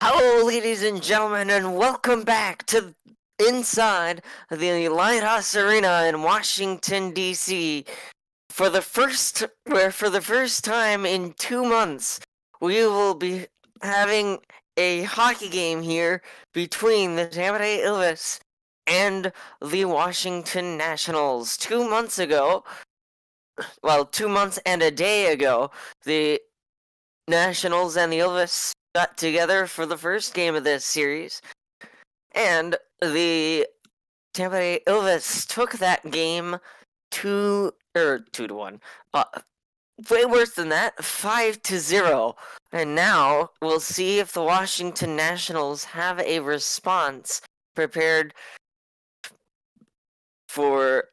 Hello, ladies and gentlemen, and welcome back to inside the Lighthouse Arena in Washington, D.C. Where for the first time in 2 months, we will be having a hockey game here between the Tampere Ilves and the Washington Nationals. 2 months ago, 2 months and a day ago, the Nationals and the Ilves got together for the first game of this series, and the Tampa Bay Ilves took that game 2-1. Way worse than that, 5-0. And now we'll see if the Washington Nationals have a response prepared for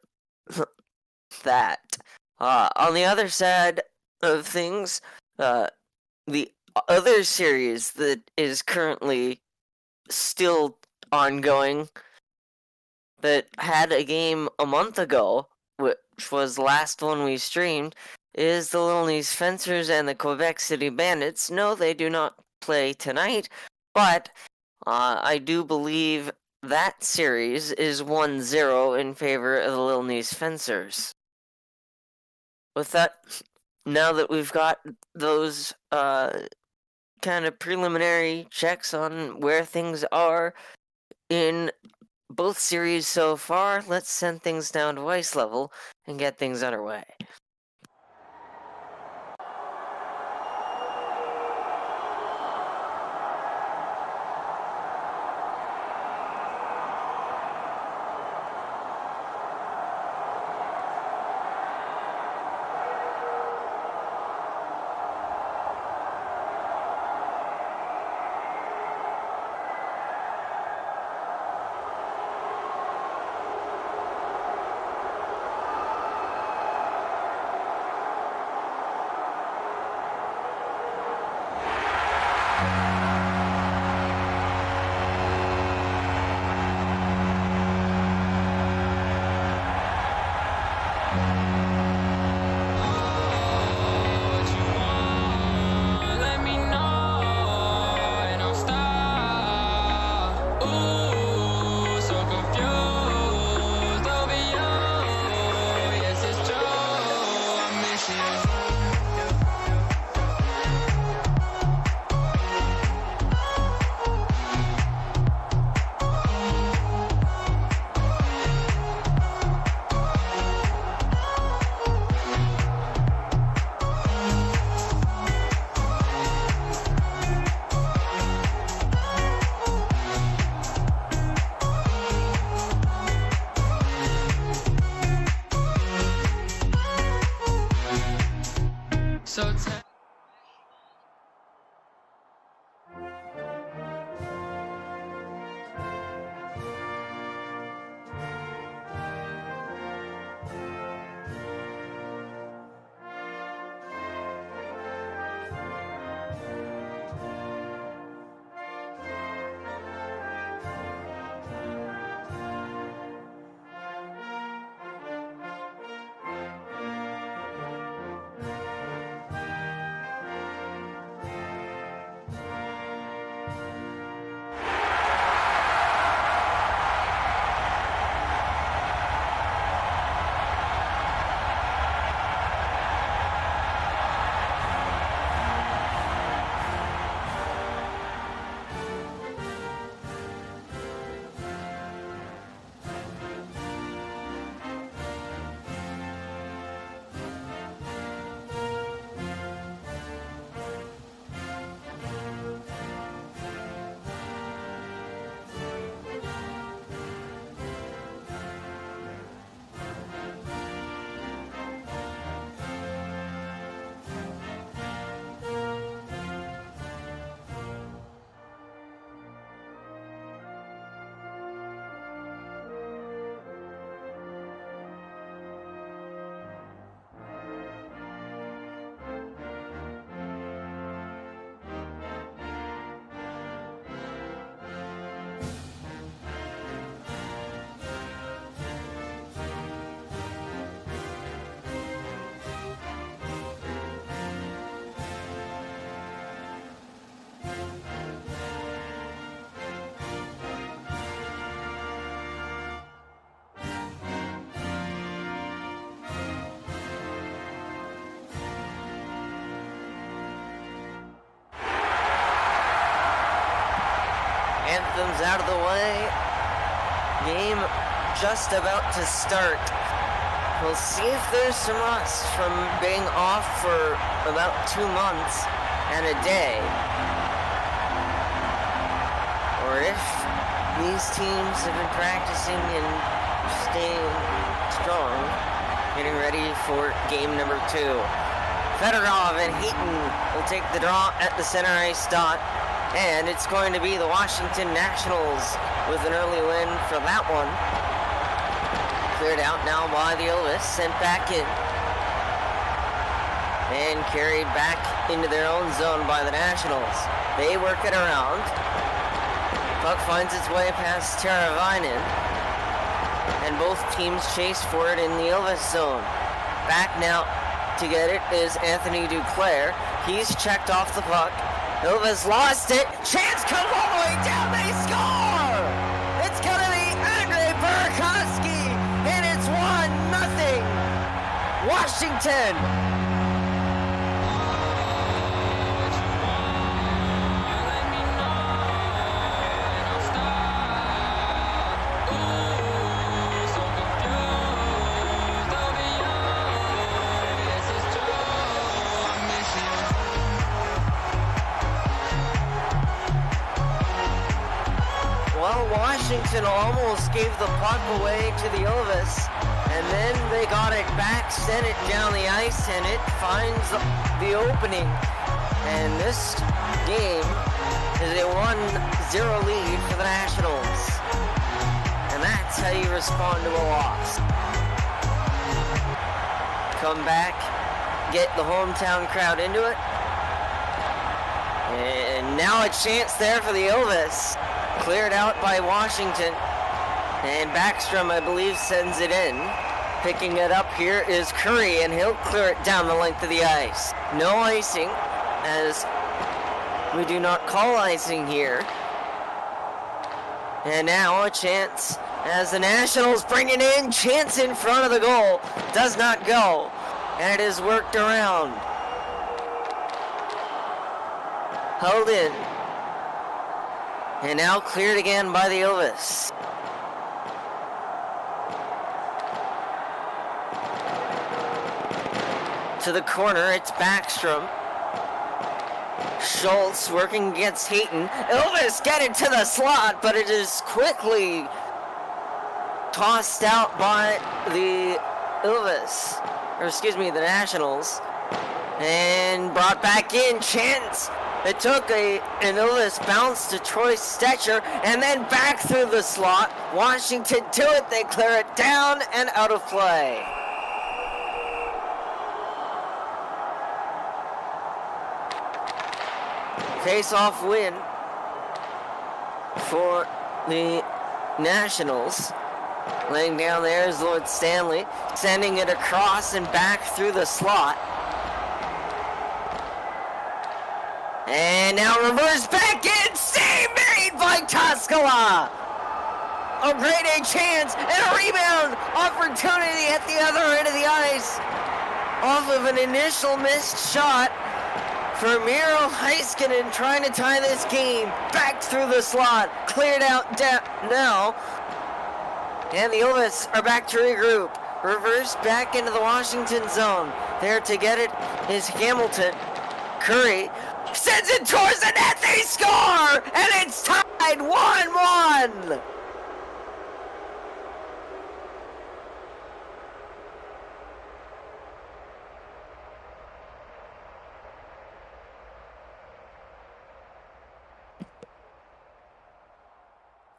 that. On the other side of things, the other series that is currently still ongoing, that had a game a month ago, which was the last one we streamed, is the Little Nice Fencers and the Quebec City Bandits. No, they do not play tonight, but I do believe that series is 1-0 in favor of the Little Nice Fencers. With that, now that we've got those kind of preliminary checks on where things are in both series so far, let's send things down to ice level and get things underway. anthems out of the way. Game just about to start. We'll see if there's some rust from being off for about 2 months and a day. Or if these teams have been practicing and staying strong, getting ready for game number 2. Fedorov and Heaton will take the draw at the center ice dot. And it's going to be the Washington Nationals with an early win for that one. Cleared out now by the Ilves, sent back in. And carried back into their own zone by the Nationals. They work it around. Puck finds its way past Teravainen. And both teams chase for it in the Ilves zone. Back now to get it is Anthony Duclair. He's checked off the puck. Ilves lost it. Chance comes all the way down. They score! It's going to be Andrei Burakovsky, and it's 1-0 Washington. Washington almost gave the puck away to the Ilves, and then they got it back, sent it down the ice, and it finds the opening. And this game is a 1-0 lead for the Nationals. And that's how you respond to a loss. Come back, get the hometown crowd into it. And now a chance there for the Ilves. Cleared out by Washington. And Backstrom, I believe, sends it in. Picking it up here is Curry, and he'll clear it down the length of the ice. No icing, as we do not call icing here. And now a chance as the Nationals bring it in. Chance in front of the goal. Does not go. And it is worked around. Held in. And now cleared again by the Ilves. To the corner, it's Backstrom. Schultz working against Heaton. Ilves get it to the slot, but it is quickly tossed out by the Ilves. Or excuse me, the Nationals. And brought back in. Chance. It took an Ilves bounce to Troy Stetcher, and then back through the slot. Washington to it. They clear it down and out of play. Face-off win for the Nationals. Laying down there is Lord Stanley, sending it across and back through the slot. And now reverse back in, save made by Toskala. A grade A chance and a rebound opportunity at the other end of the ice. Off of an initial missed shot for Miro Heiskanen trying to tie this game. Back through the slot, cleared out now. And the Ilves are back to regroup. Reverse back into the Washington zone. There to get it is Hamilton. Curry sends it towards the net, they score! And it's tied 1-1!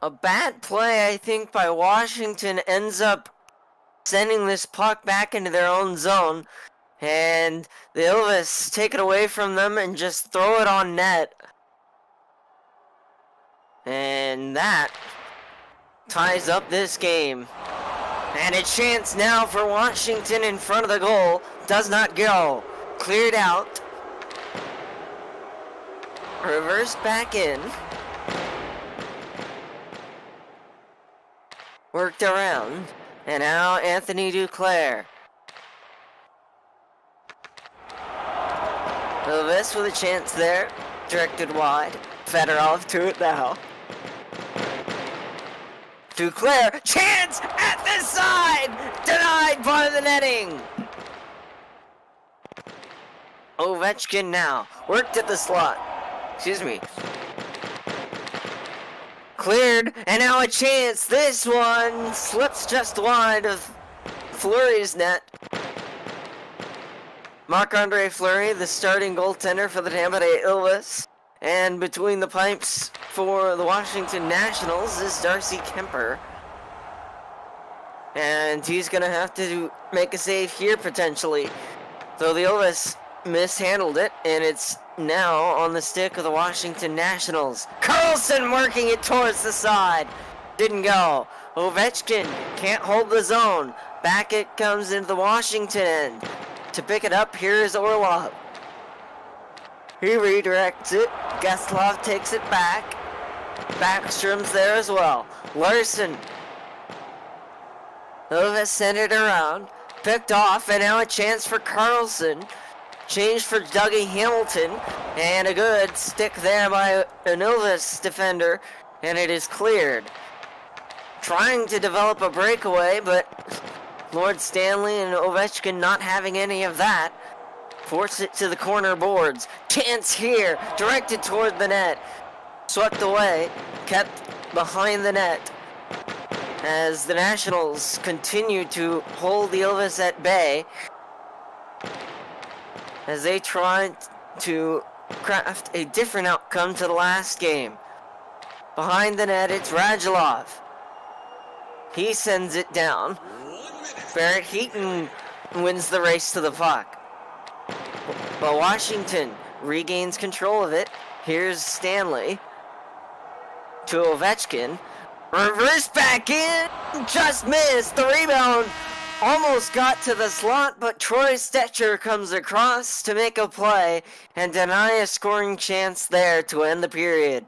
A bad play, I think, by Washington ends up sending this puck back into their own zone. And the Ilves take it away from them and just throw it on net. And that ties up this game. And a chance now for Washington in front of the goal. Does not go. Cleared out. Reverse back in. Worked around. And now Anthony Duclair. Ilves with a chance there. Directed wide. Fedorov to it now. Duclair, chance at the side! Denied by the netting! Ovechkin now, worked at the slot. Excuse me. Cleared, and now a chance. This one slips just wide of Fleury's net. Marc-Andre Fleury, the starting goaltender for the Tampere Ilves. And between the pipes for the Washington Nationals is Darcy Kemper. And he's going to have to make a save here potentially. Though the Ilves mishandled it, and it's now on the stick of the Washington Nationals. Carlson working it towards the side. Didn't go. Ovechkin can't hold the zone. Back it comes into the Washington end. To pick it up, here is Orlov. He redirects it. Geslov takes it back. Backstrom's there as well. Larson. Ilves sent it around. Picked off, and now a chance for Carlson. Changed for Dougie Hamilton. And a good stick there by an Ilves defender. And it is cleared. Trying to develop a breakaway, but Lord Stanley and Ovechkin not having any of that. Force it to the corner boards. Chance here. Directed toward the net. Swept away. Kept behind the net. As the Nationals continue to hold the Ilves at bay. As they try to craft a different outcome to the last game. Behind the net, it's Radulov. He sends it down. Barrett Heaton wins the race to the puck. But Washington regains control of it. Here's Stanley to Ovechkin. Reverse back in. Just missed. The rebound almost got to the slot, but Troy Stetcher comes across to make a play and deny a scoring chance there to end the period.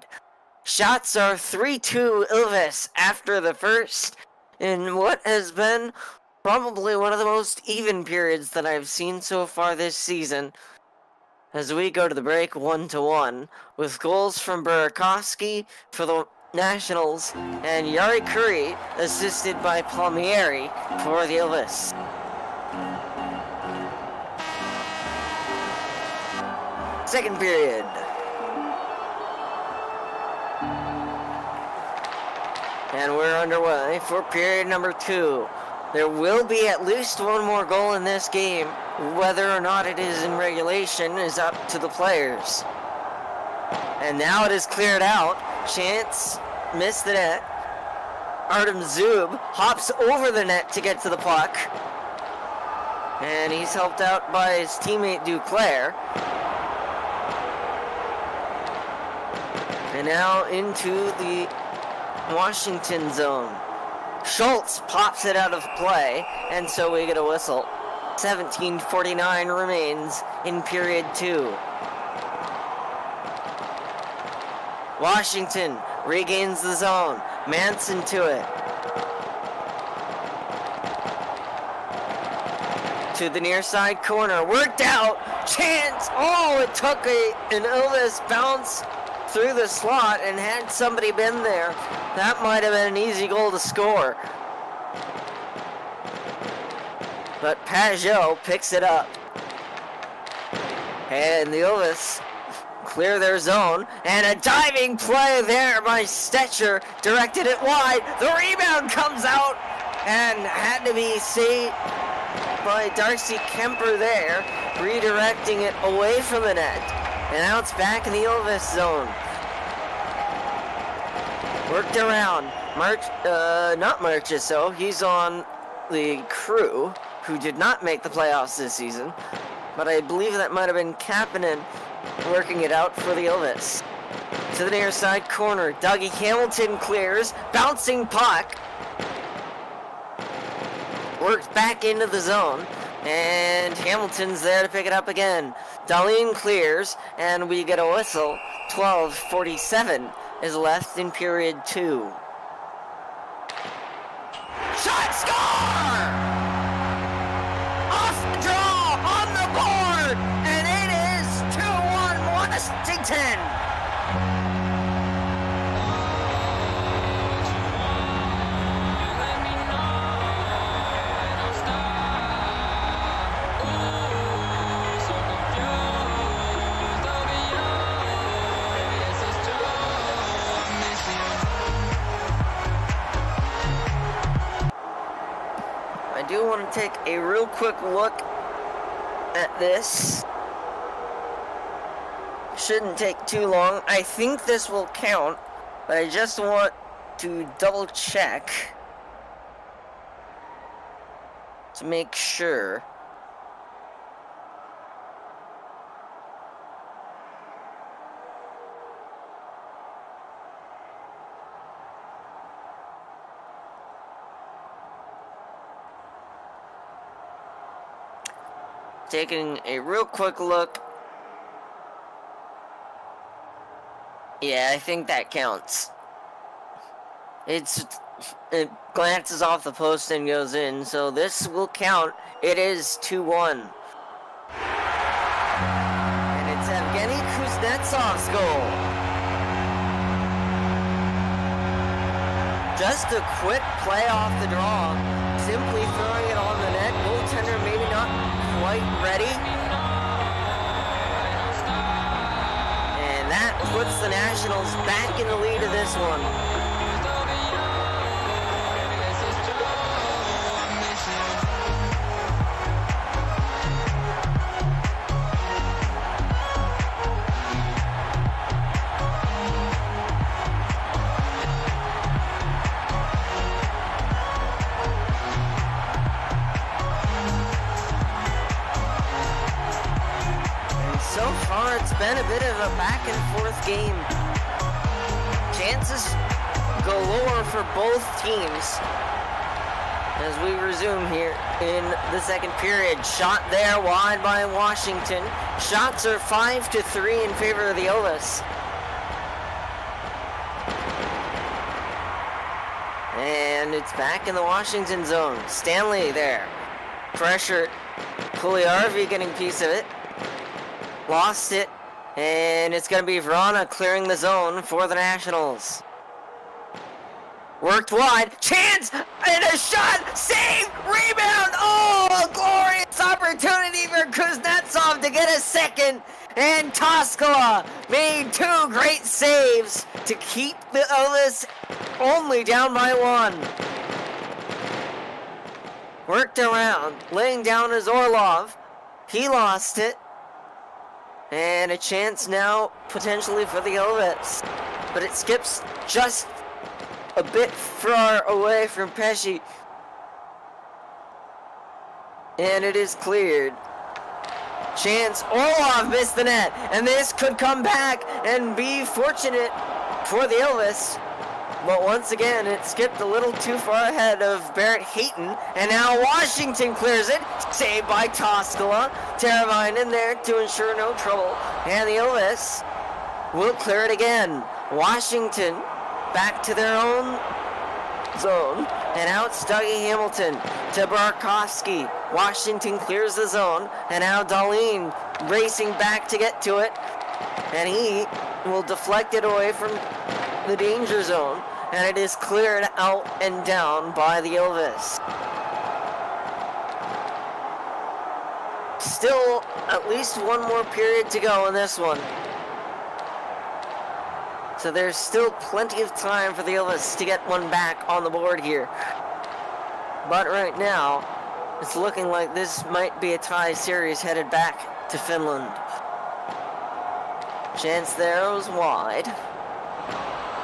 Shots are 3-2 Ilves after the first in what has been probably one of the most even periods that I've seen so far this season. As we go to the break 1-1 with goals from Burakovsky for the Nationals and Yari Curry assisted by Palmieri for the Ilves. Second period. And we're underway for period number 2. There will be at least one more goal in this game. Whether or not it is in regulation is up to the players. And now it is cleared out. Chance missed the net. Artem Zub hops over the net to get to the puck. And he's helped out by his teammate Duclair. And now into the Washington zone. Schultz pops it out of play, and so we get a whistle. 17:49 remains in period 2. Washington regains the zone. Manson to it. To the near side corner. Worked out. Chance. Oh, it took an Ilves bounce through the slot, and had somebody been there, that might have been an easy goal to score. But Pajot picks it up. And the Ilves clear their zone, and a diving play there by Stetcher, directed it wide. The rebound comes out, and had to be saved by Darcy Kemper there, redirecting it away from the net. And now it's back in the Ilves zone. Worked around. Not Marchessault. He's on the Crew, who did not make the playoffs this season. But I believe that might have been Kapanen working it out for the Ilves. To the near side corner. Dougie Hamilton clears. Bouncing puck. Worked back into the zone. And Hamilton's there to pick it up again. Dahlin clears, and we get a whistle. 12:47 is left in period 2. Shot, score! Off the draw, on the board, and it is 2-1 Washington. to take a real quick look at this. Shouldn't take too long. I think this will count, but I just want to double check to make sure. Taking a real quick look. Yeah, I think that counts. It glances off the post and goes in, so this will count. It is 2-1. And it's Evgeny Kuznetsov's goal. Just a quick play off the draw, simply throwing it on the net. Goaltender maybe not quite ready. And that puts the Nationals back in the lead of this one. So far, it's been a bit of a back-and-forth game. Chances galore for both teams as we resume here in the second period. Shot there wide by Washington. Shots are 5-3 in favor of the Ilves. And it's back in the Washington zone. Stanley there. Pressure. Pugliarvi getting a piece of it. Lost it, and it's going to be Vrana clearing the zone for the Nationals. Worked wide, chance, and a shot, save, rebound, oh, a glorious opportunity for Kuznetsov to get a second, and Toskala made two great saves to keep the Ilves only down by one. Worked around, laying down as Orlov, he lost it. And a chance now, potentially, for the Ilves. But it skips just a bit far away from Pesci. And it is cleared. Chance, Orlov missed the net. And this could come back and be fortunate for the Ilves. But once again, it skipped a little too far ahead of Barrett Hayton. And now Washington clears it. Saved by Toskala. Teravainen there to ensure no trouble. And the Ilves will clear it again. Washington back to their own zone. And out Dougie Hamilton to Barkowski. Washington clears the zone. And now Dahlin racing back to get to it. And he will deflect it away from the danger zone, and it is cleared out and down by the Ilves. Still at least one more period to go in this one. So there's still plenty of time for the Ilves to get one back on the board here. But right now, it's looking like this might be a tie series headed back to Finland. Chance there was wide.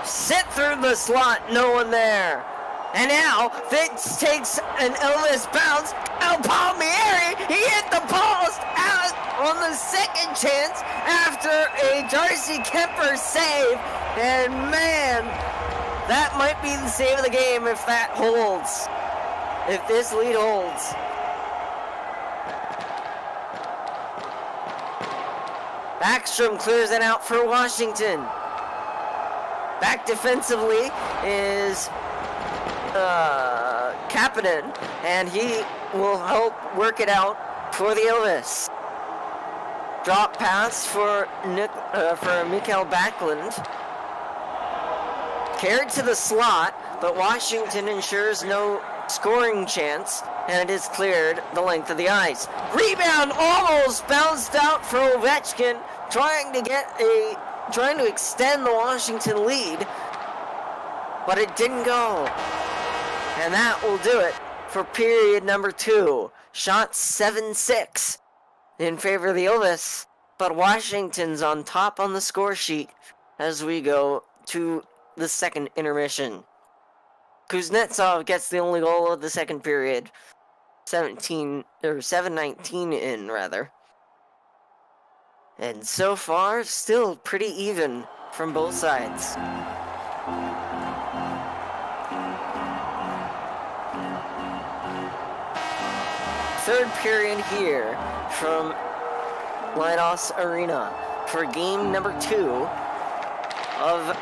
Sit through the slot, no one there. And now, this takes an Ilves bounce. Palmieri, he hit the post out on the second chance after a Darcy Kemper save. And man, that might be the save of the game if that holds. If this lead holds. Backstrom clears it out for Washington. Back defensively is Kapanen, and he will help work it out for the Ilves. Drop pass for Mikael Backlund. Carried to the slot, but Washington ensures no scoring chance, and it is cleared the length of the ice. Rebound almost bounced out for Ovechkin, trying to extend the Washington lead, but it didn't go. And that will do it for period number 2. Shot 7-6 in favor of the Ilves, but Washington's on top on the score sheet as we go to the second intermission. Kuznetsov gets the only goal of the second period. 7-19 in, rather. And so far, still pretty even from both sides. Third period here from Leidos Arena for game number 2 of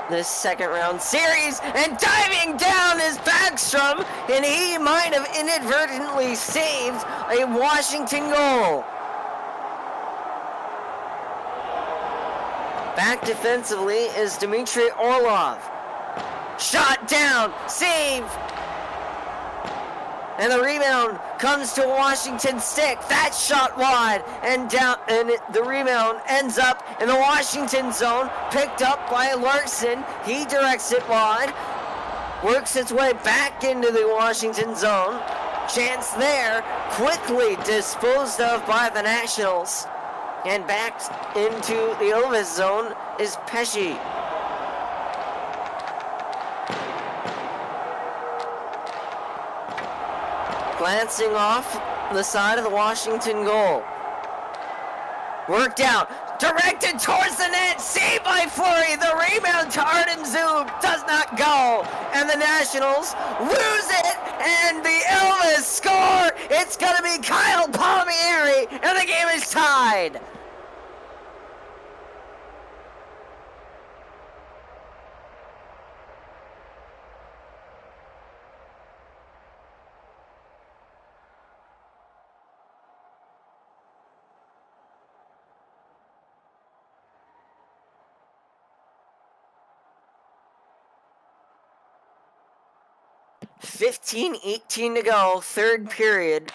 this second round series, and diving down is Backstrom, and he might have inadvertently saved a Washington goal. Back defensively is Dmitry Orlov. Shot down, save, and the rebound comes to a Washington stick. That shot wide and down, and the rebound ends up in the Washington zone, picked up by Larson. He directs it wide, works its way back into the Washington zone. Chance there, quickly disposed of by the Nationals. And back into the Ilves zone is Pesci. Glancing off the side of the Washington goal. Worked out, directed towards the net, saved by Fleury. The rebound to Artem Zub does not go, and the Nationals lose it, and the Ilves score. It's going to be Kyle Palmieri, and the game is tied. .18 to go, third period.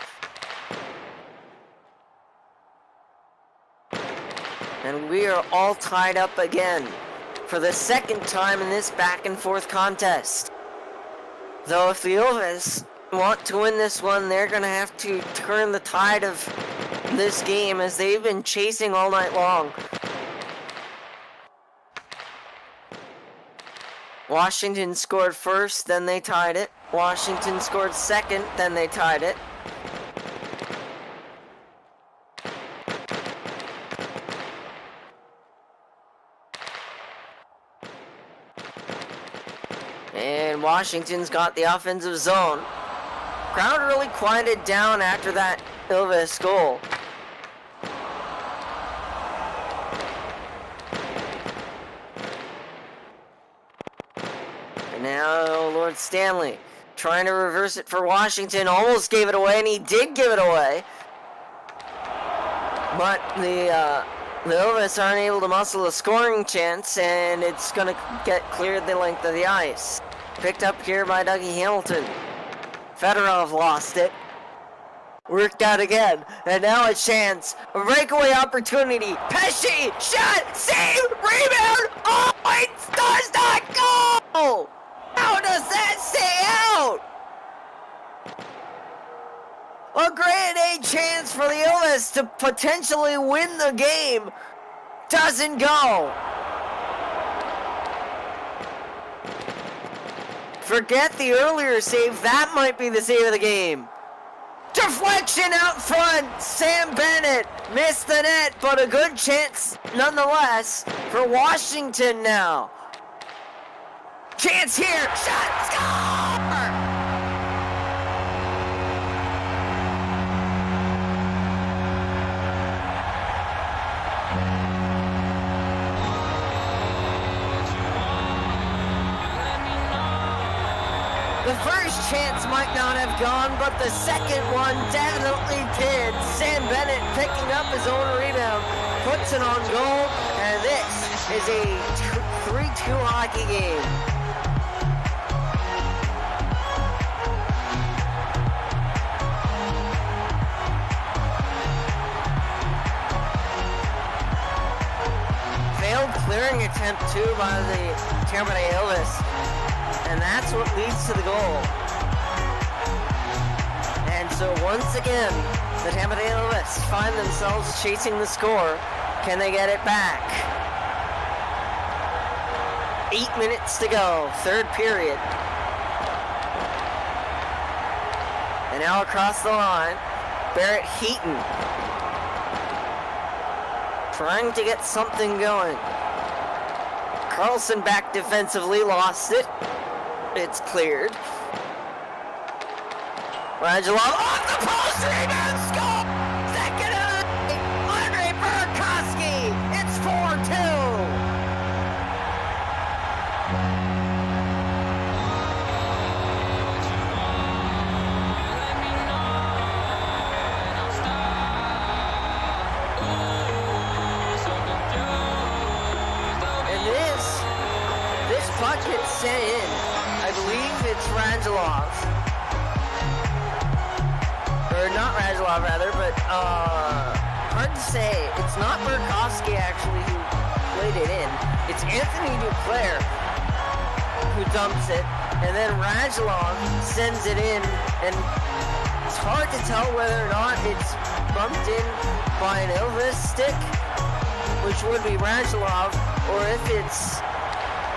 And we are all tied up again for the second time in this back and forth contest. Though if the Ilves want to win this one, they're going to have to turn the tide of this game as they've been chasing all night long. Washington scored first, then they tied it. Washington scored second, then they tied it. And Washington's got the offensive zone. Crowd really quieted down after that Ilves goal. And now Lord Stanley trying to reverse it for Washington. Almost gave it away, and he did give it away. But the Ilves aren't able to muscle a scoring chance, and it's going to get cleared the length of the ice. Picked up here by Dougie Hamilton. Fedorov lost it. Worked out again, and now a chance. A breakaway opportunity. Pesci, shot, save, rebound. Oh, it does not go! How does that stay out? A grade A chance for the Ilves to potentially win the game doesn't go. Forget the earlier save, that might be the save of the game. Deflection out front, Sam Bennett missed the net, but a good chance nonetheless for Washington now. Chance here, shot, score! The first chance might not have gone, but the second one definitely did. Sam Bennett picking up his own rebound, puts it on goal, and this is a 3-2 hockey game. Failed clearing attempt too by the Tampere Ilves. And that's what leads to the goal. So once again, the Tampere Ilves find themselves chasing the score. Can they get it back? 8 minutes to go, third period. And now across the line, Barrett Heaton trying to get something going. Carlson back defensively, lost it. It's cleared. Radulov off the post, rebound, score! Second of the night, Andre Burakovsky. It's 4-2. And this puck gets sent in. I believe it's Radulov. Or not Radulov, rather, but hard to say. It's not Burakovsky, actually, who played it in. It's Anthony Duclair who dumps it, and then Radulov sends it in, and it's hard to tell whether or not it's bumped in by an Ilves stick, which would be Radulov, or if it's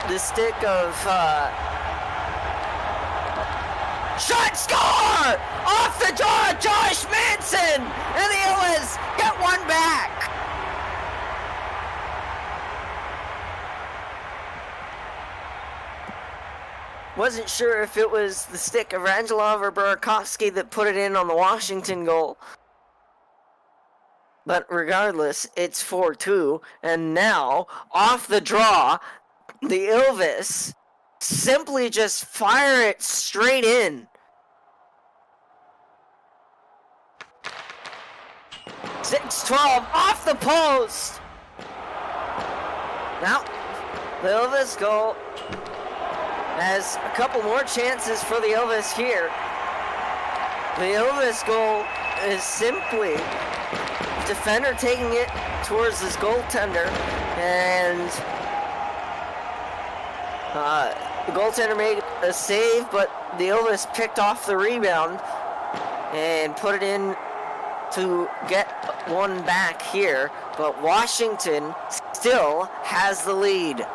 the stick of shot, score! Off the draw, Josh Manson! And the Ilves get one back! Wasn't sure if it was the stick of Radulov or Burakovsky that put it in on the Washington goal. But regardless, it's 4-2. And now, off the draw, the Ilves simply just fire it straight in. 6-12 off the post. Now, the Ilves goal has a couple more chances for the Ilves here. The Ilves goal is simply defender taking it towards his goaltender, and the goaltender made a save, but the Ilves picked off the rebound and put it in to get one back here, but Washington still has the lead.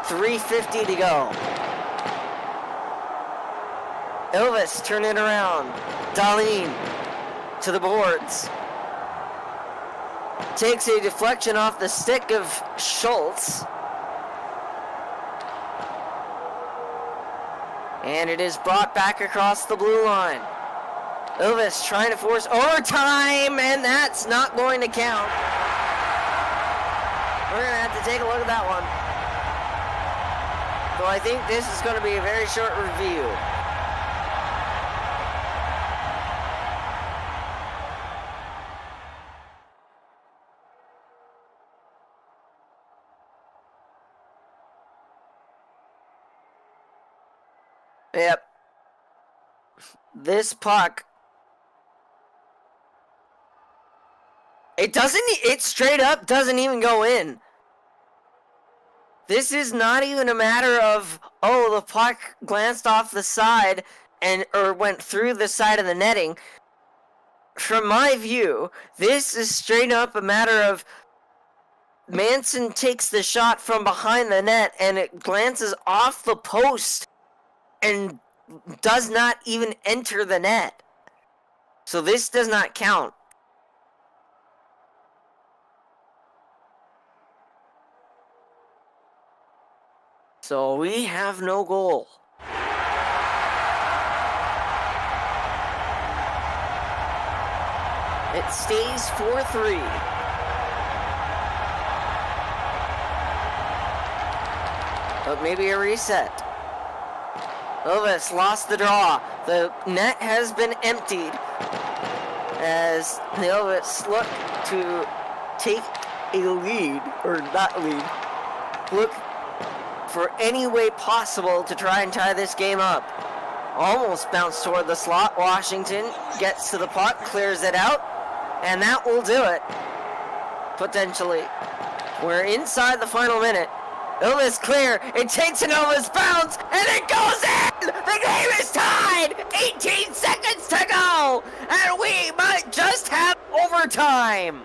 3:50 to go. Ilves turn it around. Dahlin to the boards. Takes a deflection off the stick of Schultz. And it is brought back across the blue line. Ilves trying to force overtime, and that's not going to count. We're going to have to take a look at that one. So I think this is going to be a very short review. Yep. This puck, it straight up doesn't even go in. This is not even a matter of, oh, the puck glanced off the side or went through the side of the netting. From my view, this is straight up a matter of Manson takes the shot from behind the net and it glances off the post and does not even enter the net. So this does not count. So we have no goal. It stays 4-3. But maybe a reset. Ilves lost the draw. The net has been emptied as the Ilves look to take a lead, or not lead, look for any way possible to try and tie this game up. Almost bounced toward the slot. Washington gets to the puck, clears it out, and that will do it. Potentially. We're inside the final minute. Ilves clear. It takes an Ilves bounce, and it goes in! The game is tied! 18 seconds to go! And we might just have overtime!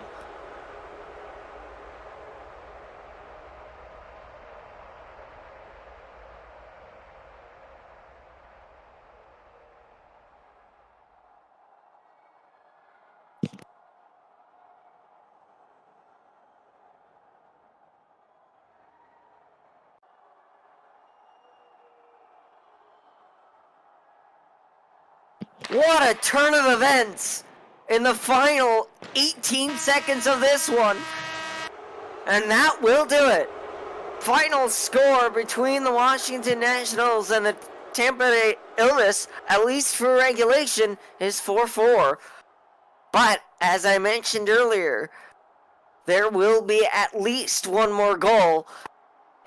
What a turn of events in the final 18 seconds of this one. And that will do it. Final score between the Washington Nationals and the Tampere Ilves, at least for regulation, is 4-4. But, as I mentioned earlier, there will be at least one more goal.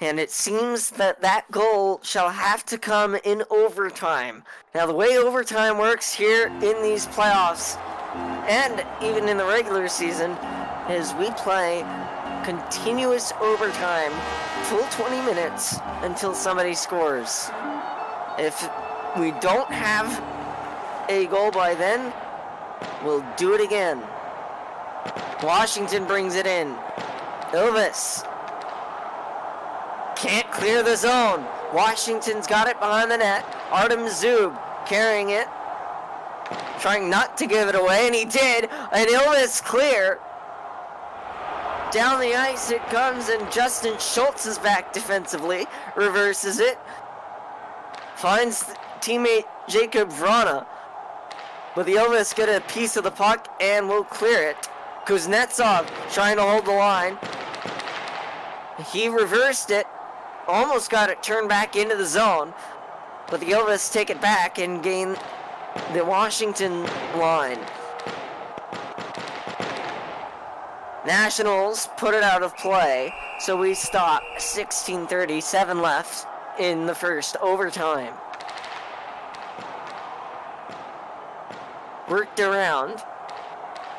And it seems that that goal shall have to come in overtime. Now, the way overtime works here in these playoffs, and even in the regular season, is we play continuous overtime, full 20 minutes, until somebody scores. If we don't have a goal by then, we'll do it again. Washington brings it in. Ilves can't clear the zone. Washington's got it behind the net. Artem Zub carrying it, trying not to give it away, and he did. And Ilves clear. Down the ice it comes, and Justin Schultz is back defensively. Reverses it. Finds teammate Jacob Vrana. But the Ilves get a piece of the puck and will clear it. Kuznetsov trying to hold the line. He reversed it. Almost got it turned back into the zone, but the Ilves take it back and gain the Washington line. Nationals put it out of play, so we stop. 16:30, 7 left in the first overtime. Worked around.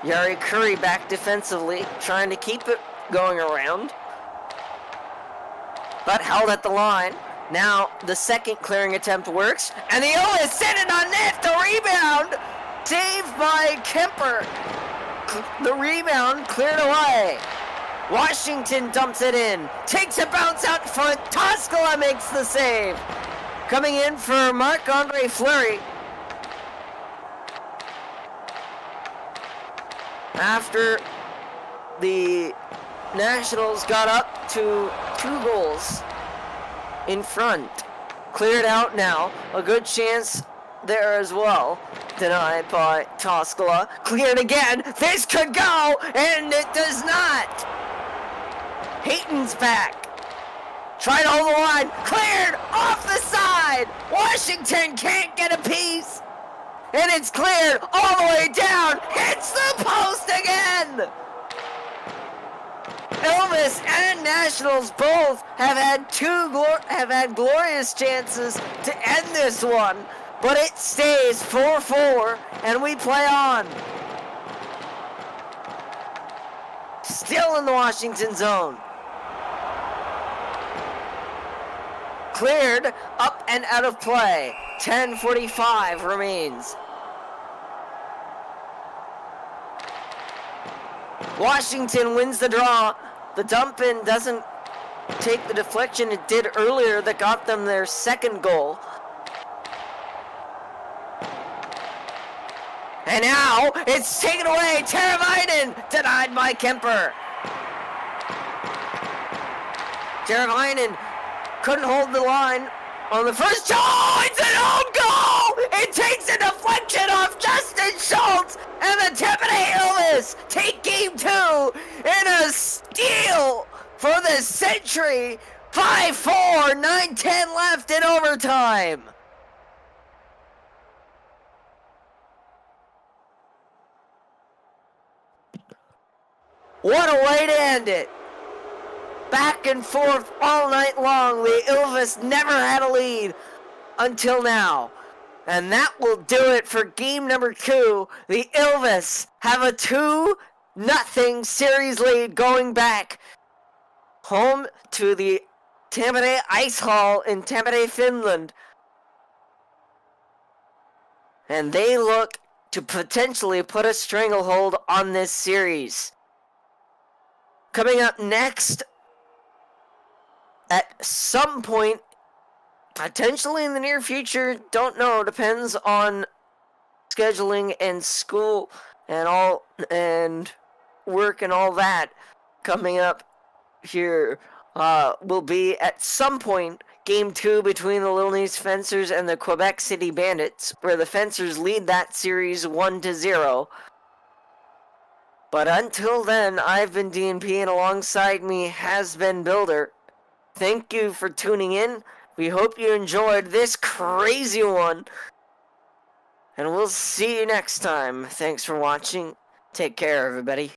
Yari Curry back defensively, trying to keep it going around, but held at the line. Now the second clearing attempt works, and the Ilves sent it on net. The rebound saved by Kemper. The rebound cleared away. Washington dumps it in, takes a bounce out front. Toskala makes the save. Coming in for Marc-Andre Fleury. After the Nationals got up to 2 goals in front. Cleared out now. A good chance there as well. Denied by Toskala. Cleared again. This could go, and it does not. Hayton's back. Tried to hold the line. Cleared off the side. Washington can't get a piece. And it's cleared all the way down. Hits the post again. Ilves and Nationals both have had glorious chances to end this one, but it stays 4-4, and we play on. Still in the Washington zone. Cleared, up and out of play. 10:45 remains. Washington wins the draw. The dump-in doesn't take the deflection it did earlier that got them their second goal. And now it's taken away. Teravainen denied by Kemper. Teravainen couldn't hold the line on the first. Oh, it's an own goal! It takes a deflection off Justin Schultz, and the Tampere Ilves take game 2 in a steal for the century. 5-4, 9:10 left in overtime. What a way to end it. Back and forth all night long. The Ilves never had a lead until now. And that will do it for game number 2. The Ilves have a 2-0 series lead going back home to the Tampere Ice Hall in Tampere, Finland. And they look to potentially put a stranglehold on this series. Coming up next, at some point, potentially in the near future, don't know, depends on scheduling and school and work and all that. Coming up here will be at some point Game 2 between the Little Nice Fencers and the Quebec City Bandits, where the Fencers lead that series 1-0. But until then, I've been DNP, and alongside me has been Builder. Thank you for tuning in. We hope you enjoyed this crazy one. And we'll see you next time. Thanks for watching. Take care, everybody.